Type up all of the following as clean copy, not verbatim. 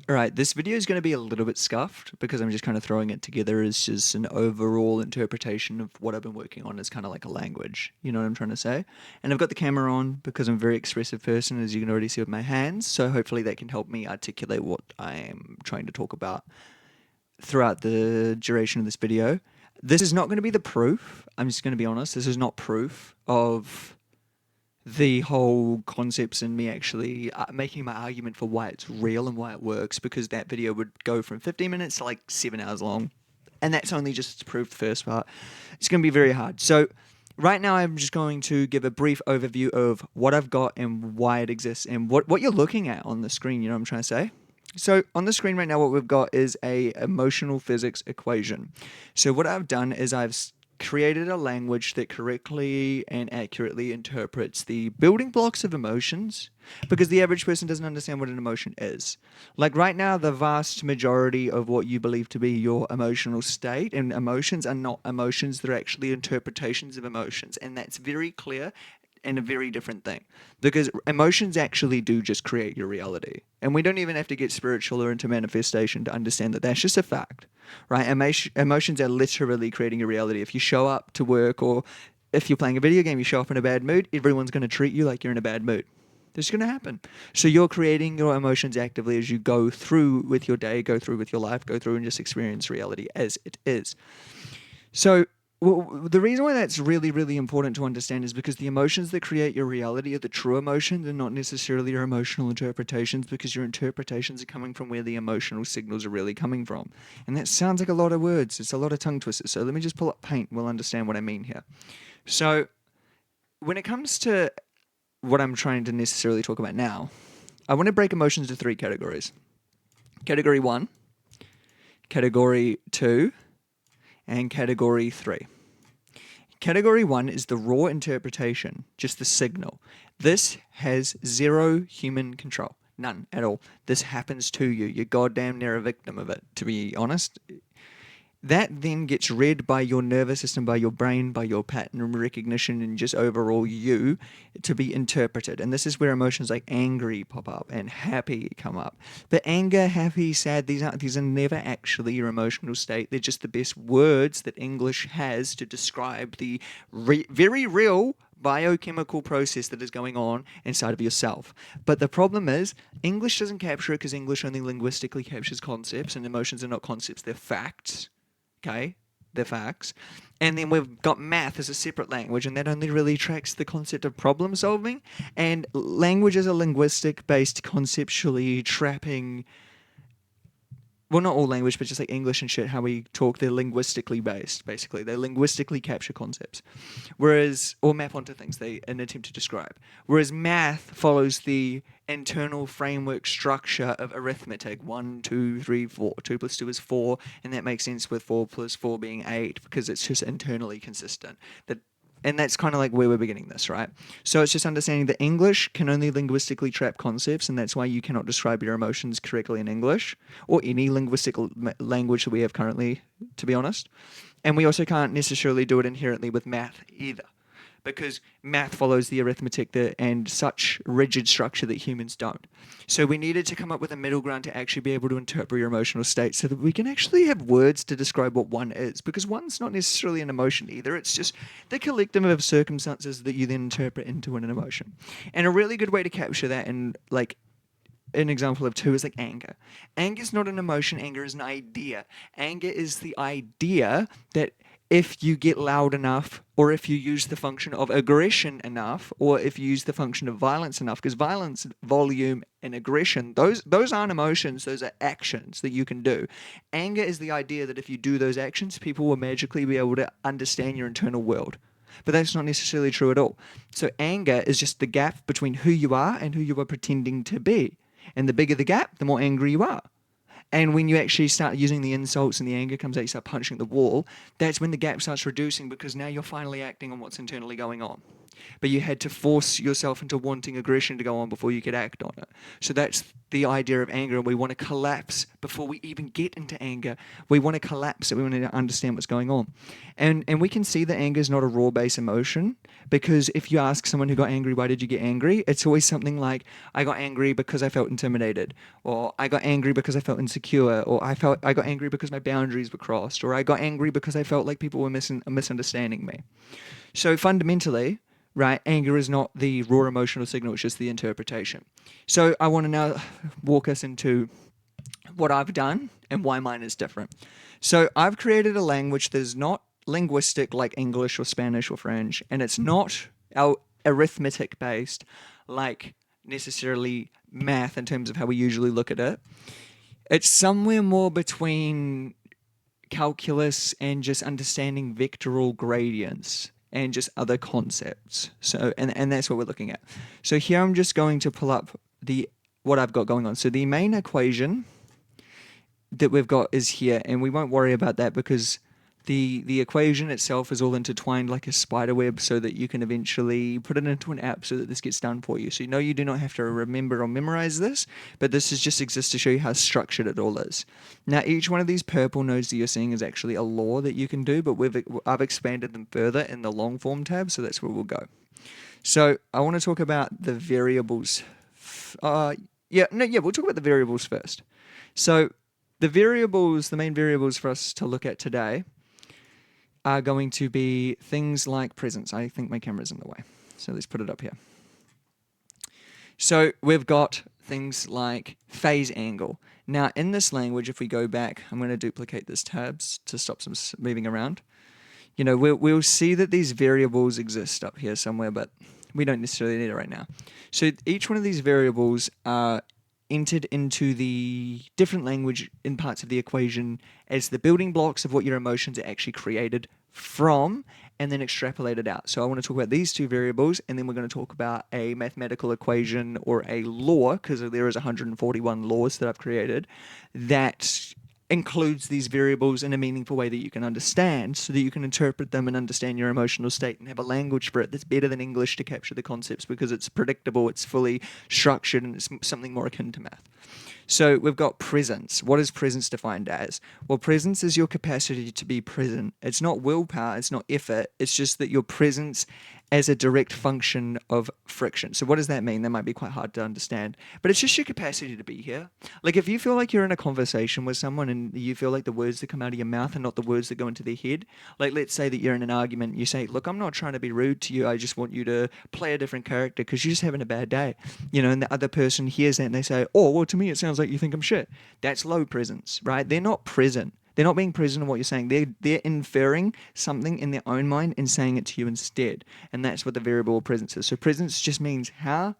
All right, this video is going to be a little bit scuffed because I'm just kind of throwing it together as just an overall interpretation of what I've been working on as kind of like a language. You know what I'm trying to say? And I've got the camera on because I'm a very expressive person, as you can already see with my hands. So hopefully that can help me articulate what I'm trying to talk about throughout the duration of this video. This is not going to be the proof. I'm just going to be honest. This is not proof of the whole concepts and me actually making my argument for why it's real and why it works, because that video would go from 15 minutes to like 7 hours long. And that's only just to prove the first part. It's going to be very hard. So, right now, I'm just going to give a brief overview of what I've got and why it exists and what you're looking at on the screen. You know what I'm trying to say? So on the screen right now, what we've got is a emotional physics equation. So what I've done is I've created a language that correctly and accurately interprets the building blocks of emotions, because the average person doesn't understand what an emotion is. Like right now, the vast majority of what you believe to be your emotional state and emotions are not emotions, they're actually interpretations of emotions. And that's very clear and a very different thing, because emotions actually do just create your reality, and we don't even have to get spiritual or into manifestation to understand that that's just a fact, right? Emotions are literally creating your reality. If you show up to work, or if you're playing a video game, you show up in a bad mood, everyone's going to treat you like you're in a bad mood. This is going to happen. So you're creating your emotions actively as you go through with your day, go through with your life, go through and just experience reality as it is. So the reason why that's really, really important to understand is because the emotions that create your reality are the true emotions and not necessarily your emotional interpretations, because your interpretations are coming from where the emotional signals are really coming from. And that sounds like a lot of words. It's a lot of tongue twisters. So let me just pull up paint and we'll understand what I mean here. So when it comes to what I'm trying to necessarily talk about now, I want to break emotions into 3 categories. Category 1, Category 2, and Category 3. Category 1 is the raw interpretation, just the signal. This has zero human control. None at all. This happens to you. You're goddamn near a victim of it, to be honest. That then gets read by your nervous system, by your brain, by your pattern recognition, and just overall you to be interpreted. And this is where emotions like angry pop up and happy come up. But anger, happy, sad, these are never actually your emotional state. They're just the best words that English has to describe the very real biochemical process that is going on inside of yourself. But the problem is, English doesn't capture it because English only linguistically captures concepts, and emotions are not concepts, they're facts. Okay, they're facts. And then we've got math as a separate language, and that only really tracks the concept of problem solving. And language is a linguistic based, conceptually trapping, well, not all language, but just like English and shit, how we talk, they're linguistically based, basically. They linguistically capture concepts. Whereas, or map onto things, they an attempt to describe. Whereas math follows the internal framework structure of arithmetic. 1, 2, 3, 4. 2 plus 2 is 4, and that makes sense with 4 plus 4 being 8, because it's just internally consistent. And that's kind of like where we're beginning this, right? So it's just understanding that English can only linguistically trap concepts, and that's why you cannot describe your emotions correctly in English or any linguistic language that we have currently, to be honest. And we also can't necessarily do it inherently with math either, because math follows the arithmetic and such rigid structure that humans don't. So we needed to come up with a middle ground to actually be able to interpret your emotional state, so that we can actually have words to describe what one is, because one's not necessarily an emotion either. It's just the collective of circumstances that you then interpret into an emotion. And a really good way to capture that, and like an example of 2, is like anger. Anger is not an emotion, anger is an idea. Anger is the idea that if you get loud enough, or if you use the function of aggression enough, or if you use the function of violence enough, because violence, volume, and aggression, those aren't emotions, those are actions that you can do. Anger is the idea that if you do those actions, people will magically be able to understand your internal world. But that's not necessarily true at all. So anger is just the gap between who you are and who you are pretending to be. And the bigger the gap, the more angry you are. And when you actually start using the insults and the anger comes out, you start punching the wall, that's when the gap starts reducing, because now you're finally acting on what's internally going on. But you had to force yourself into wanting aggression to go on before you could act on it. So that's the idea of anger. We want to collapse before we even get into anger. We want to collapse it. We want to understand what's going on. And we can see that anger is not a raw base emotion, because if you ask someone who got angry, why did you get angry? It's always something like, I got angry because I felt intimidated, or I got angry because I felt insecure, or I got angry because my boundaries were crossed, or I got angry because I felt like people were misunderstanding me. So fundamentally, right, anger is not the raw emotional signal, it's just the interpretation. So I want to now walk us into what I've done and why mine is different. So I've created a language that is not linguistic like English or Spanish or French, and it's not arithmetic based like necessarily math in terms of how we usually look at it. It's somewhere more between calculus and just understanding vectoral gradients and just other concepts. So and that's what we're looking at. So here I'm just going to pull up what I've got going on. So the main equation that we've got is here, and we won't worry about that because the equation itself is all intertwined like a spider web, so that you can eventually put it into an app so that this gets done for you. So you do not have to remember or memorize this, but this just exists to show you how structured it all is. Now each one of these purple nodes that you're seeing is actually a law that you can do, but I've expanded them further in the long form tab, so that's where we'll go. So I want to talk about the variables. We'll talk about the variables first. So the main variables for us to look at today are going to be things like presence. I think my camera's in the way, so let's put it up here. So we've got things like phase angle. Now in this language, if we go back, I'm going to duplicate this tabs to stop some moving around. We'll see that these variables exist up here somewhere, but we don't necessarily need it right now. So each one of these variables are entered into the different language in parts of the equation as the building blocks of what your emotions are actually created from, and then extrapolated out. So I want to talk about these two variables, and then we're going to talk about a mathematical equation or a law, because there is 141 laws that I've created that includes these variables in a meaningful way that you can understand, so that you can interpret them and understand your emotional state and have a language for it that's better than English to capture the concepts, because it's predictable, it's fully structured, and it's something more akin to math. So we've got presence. What is presence defined as? Well, presence is your capacity to be present. It's not willpower, it's not effort, it's just that your presence as a direct function of friction. So what does that mean? That might be quite hard to understand, but it's just your capacity to be here. Like if you feel like you're in a conversation with someone and you feel like the words that come out of your mouth are not the words that go into their head, like let's say that you're in an argument and you say, look, I'm not trying to be rude to you, I just want you to play a different character because you're just having a bad day, and the other person hears that and they say, oh, well, to me it sounds like you think I'm shit. That's low presence, right? They're not present. They're not being present in what you're saying. They're inferring something in their own mind and saying it to you instead. And that's what the variable presence is. So presence just means how.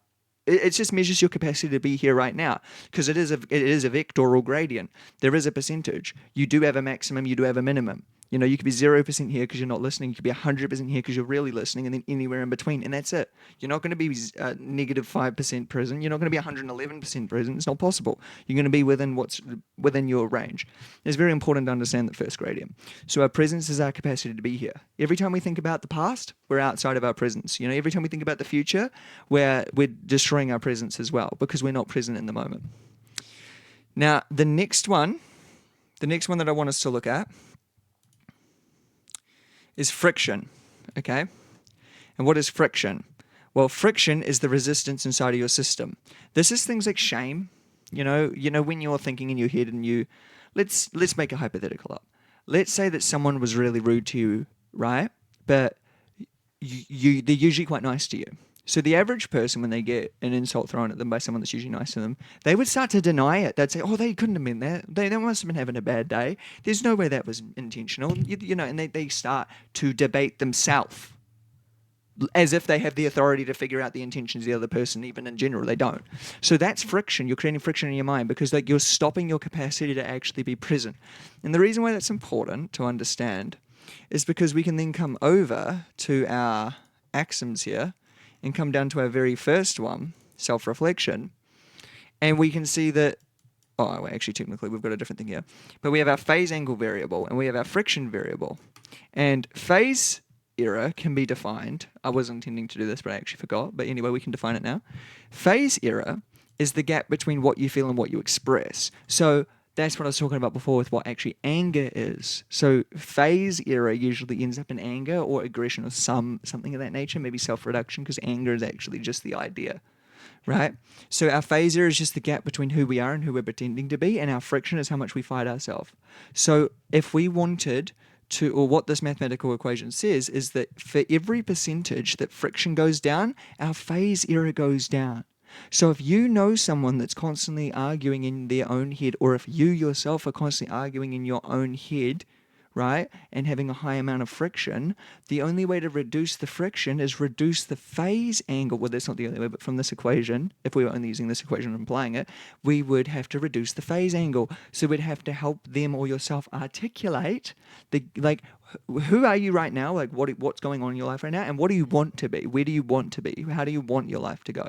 It just measures your capacity to be here right now, because it is a vectoral gradient. There is a percentage. You do have a maximum. You do have a minimum. You could be 0% here because you're not listening. You could be 100% here because you're really listening, and then anywhere in between. And that's it. You're not going to be negative 5% present. You're not going to be 111% present. It's not possible. You're going to be within your range. It's very important to understand the first gradient. So our presence is our capacity to be here. Every time we think about the past, we're outside of our presence. Every time we think about the future, we're destroying our presence as well, because we're not present in the moment. Now, the next one that I want us to look at is friction, okay? And what is friction? Well, friction is the resistance inside of your system. This is things like shame. When you're thinking in your head and let's make a hypothetical up. Let's say that someone was really rude to you, right? But they're usually quite nice to you. So the average person, when they get an insult thrown at them by someone that's usually nice to them, they would start to deny it. They'd say, oh, they couldn't have meant that. They must have been having a bad day. There's no way that was intentional. And they start to debate themselves as if they have the authority to figure out the intentions of the other person, even in general. They don't. So that's friction. You're creating friction in your mind because you're stopping your capacity to actually be present. And the reason why that's important to understand is because we can then come over to our axioms here and come down to our very first one, self-reflection, and we can see that Oh, well, actually, technically, we've got a different thing here. But we have our phase angle variable and we have our friction variable. And phase error can be defined. I was intending to do this, but I actually forgot. But anyway, we can define it now. Phase error is the gap between what you feel and what you express. So that's what I was talking about before with what actually anger is. So phase error usually ends up in anger or aggression or something of that nature, maybe self-reduction, because anger is actually just the idea, right? So our phase error is just the gap between who we are and who we're pretending to be, and our friction is how much we fight ourselves. So if we wanted to, or what this mathematical equation says is that for every percentage that friction goes down, our phase error goes down. So if you know someone that's constantly arguing in their own head, or if you yourself are constantly arguing in your own head, right, and having a high amount of friction, the only way to reduce the friction is reduce the phase angle. Well, that's not the only way, but from this equation, if we were only using this equation and applying it, we would have to reduce the phase angle. So we'd have to help them or yourself articulate the, like, who are you right now? Like, what's going on in your life right now? And what do you want to be? Where do you want to be? How do you want your life to go?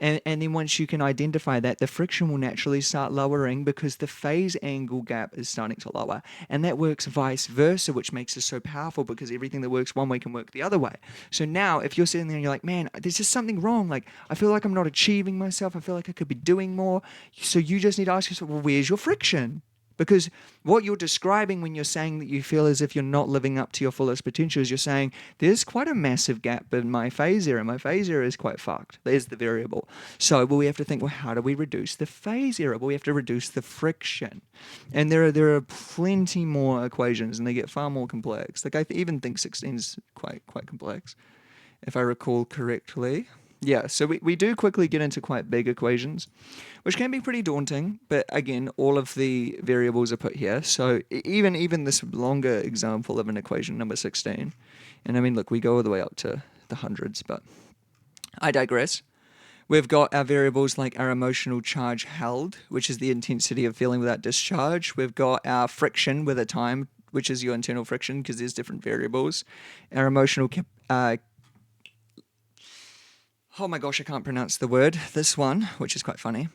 And then once you can identify that, the friction will naturally start lowering because the phase angle gap is starting to lower. And that works vice versa, which makes it so powerful because everything that works one way can work the other way. So now if you're sitting there and you're like, man, there's just something wrong. Like, I feel like I'm not achieving myself. I feel like I could be doing more. So you just need to ask yourself, well, where's your friction? Because what you're describing when you're saying that you feel as if you're not living up to your fullest potential is you're saying there's quite a massive gap in my phase error. My phase error is quite fucked. There's the variable. So we have to think, well, how do we reduce the phase error? Well, we have to reduce the friction. And there are plenty more equations, and they get far more complex. Like I even think 16 is quite complex, if I recall correctly. Yeah, so we do quickly get into quite big equations, which can be pretty daunting. But again, all of the variables are put here. So even this longer example of an equation, number 16, and I mean, look, we go all the way up to the hundreds, but I digress. We've got our variables like our emotional charge held, which is the intensity of feeling without discharge. We've got our friction with a time, which is your internal friction, because there's different variables. Our emotional oh my gosh, I can't pronounce the word. This one, which is quite funny.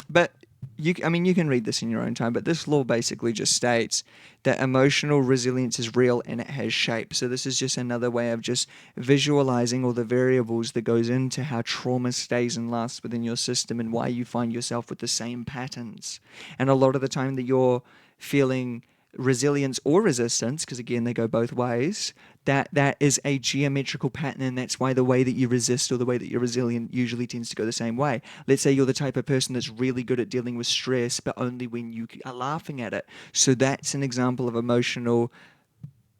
But you can read this in your own time, but this law basically just states that emotional resilience is real and it has shape. So this is just another way of just visualizing all the variables that goes into how trauma stays and lasts within your system and why you find yourself with the same patterns. And a lot of the time that you're feeling resilience or resistance, because again they go both ways, that is a geometrical pattern, and that's why the way that you resist or the way that you're resilient usually tends to go the same way. Let's say you're the type of person that's really good at dealing with stress, but only when you are laughing at it. So that's an example of emotional,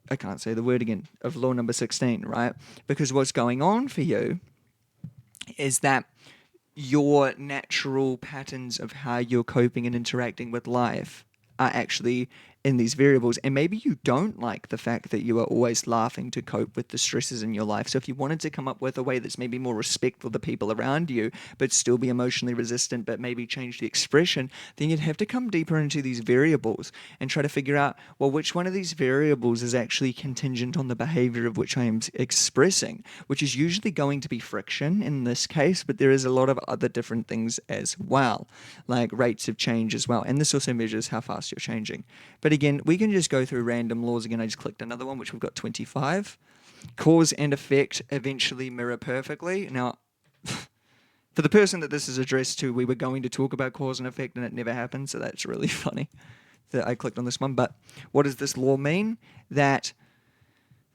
I can't say the word again, of law number 16, right? Because what's going on for you is that your natural patterns of how you're coping and interacting with life are actually in these variables. And maybe you don't like the fact that you are always laughing to cope with the stresses in your life. So if you wanted to come up with a way that's maybe more respectful to people around you, but still be emotionally resistant, but maybe change the expression, then you'd have to come deeper into these variables and try to figure out, well, which one of these variables is actually contingent on the behavior of which I am expressing, which is usually going to be friction in this case, but there is a lot of other different things as well, like rates of change as well. And this also measures how fast you're changing. But again, we can just go through random laws again. I just clicked another one, which we've got 25. Cause and effect eventually mirror perfectly. Now, for the person that this is addressed to, we were going to talk about cause and effect and it never happened. So that's really funny that I clicked on this one. But what does this law mean? That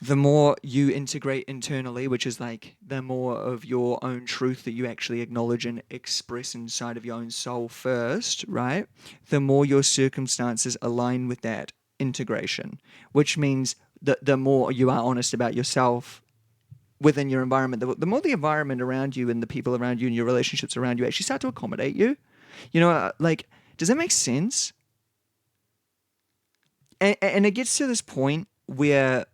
the more you integrate internally, which is like the more of your own truth that you actually acknowledge and express inside of your own soul first, right? The more your circumstances align with that integration, which means that the more you are honest about yourself within your environment, the more the environment around you and the people around you and your relationships around you actually start to accommodate you. You know, like, does that make sense? And it gets to this point where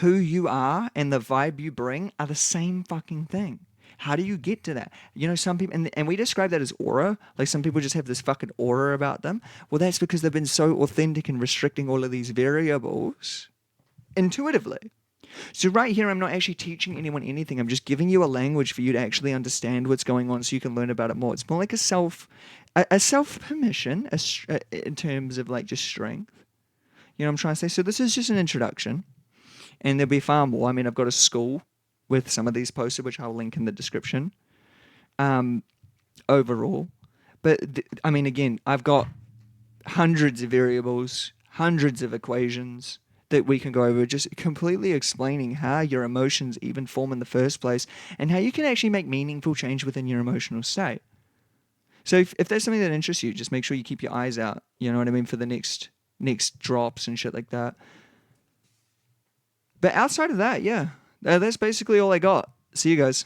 who you are and the vibe you bring are the same fucking thing. How do you get to that? You know, some people, and we describe that as aura. Like some people just have this fucking aura about them. Well, that's because they've been so authentic and restricting all of these variables intuitively. So right here, I'm not actually teaching anyone anything. I'm just giving you a language for you to actually understand what's going on, so you can learn about it more. It's more like a self permission, in terms of like just strength. You know what I'm trying to say? So this is just an introduction, and there'll be far more. I mean, I've got a school with some of these posted, which I'll link in the description. Um, Overall, but I mean, again, I've got hundreds of variables, hundreds of equations that we can go over, just completely explaining how your emotions even form in the first place and how you can actually make meaningful change within your emotional state. So if there's something that interests you, just make sure you keep your eyes out, you know what I mean, for the next drops and shit like that. But outside of that, yeah, that's basically all I got. See you guys.